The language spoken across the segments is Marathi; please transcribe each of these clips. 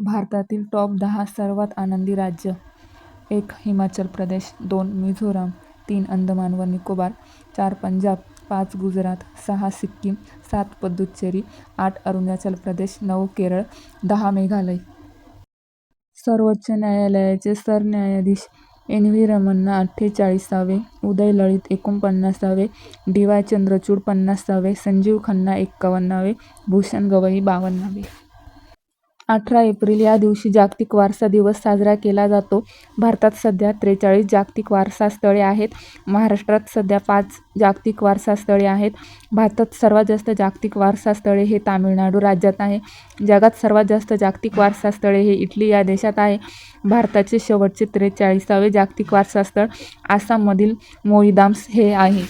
भारतातील टॉप 10 सर्वात आनंदी राज्य: 1. हिमाचल प्रदेश, 2. मिझोराम, 3. अंदमान व निकोबार, 4. पंजाब, 5. गुजरात, 6. सिक्कीम, 7. पुदुच्चेरी, 8. अरुणाचल प्रदेश, 9. केरळ, 10. मेघालय. सर्वोच्च न्यायालयाचे सरन्यायाधीश: एन. व्ही. रमन्ना 48वे, उदय लळित 49वे, डी. वाय. चंद्रचूड 50वे, संजीव खन्ना 51वे, भूषण गवई 52वे. 18 एप्रिल या दिवशी जागतिक वारसा दिवस साजरा केला जातो. भारतात सध्या 43 जागतिक वारसा स्थळे आहेत. महाराष्ट्रात सध्या 5 जागतिक वारसा स्थळे आहेत. भारतात सर्वात जास्त जागतिक वारसा स्थळे हे तामिळनाडू राज्यात आहे. जगात सर्वात जास्त जागतिक वारसा स्थळे हे इटली या देशात आहे. भारताचे शेवटचे 43वे जागतिक वारसा स्थळ आसाममधील मोईदाम्स हे आहे.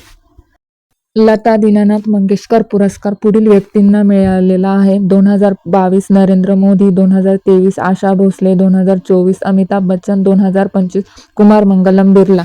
लता दीनानाथ मंगेशकर पुरस्कार पुढील व्यक्तींना मिळालेला आहे: 2022 नरेंद्र मोदी, 2023 आशा भोसले, 2024 अमिताभ बच्चन, 2025 कुमार मंगलम बिर्ला.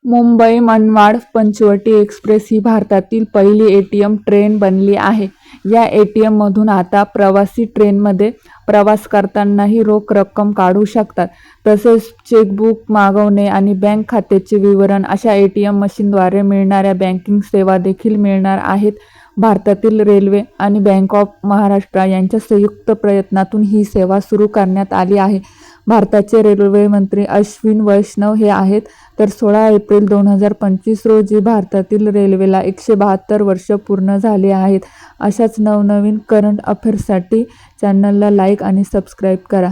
मुंबई मनमाड पंचवटी एक्सप्रेस ही भारतातील पहिली एटीएम ट्रेन बनली आहे. या एटीएम मधून आता प्रवासी ट्रेनमध्ये प्रवास करतानाही रोख रक्कम काढू शकतात. तसेच चेकबुक मागवणे आणि बँक खात्याचे विवरण अशा एटीएम मशीनद्वारे मिळणाऱ्या बँकिंग सेवा देखील मिळणार आहेत. भारतातील रेल्वे आणि बँक ऑफ महाराष्ट्र यांच्या संयुक्त प्रयत्नातून ही सेवा सुरू करण्यात आली आहे. भारताचे रेल्वे मंत्री अश्विन वैष्णव हे आहेत. तर 16 एप्रिल 2025 रोजी भारतातील रेल्वेला 172 वर्ष पूर्ण झाले आहेत. अशाच नवनवीन करंट अफेअर्ससाठी चॅनलला लाईक आणि सबस्क्राईब करा.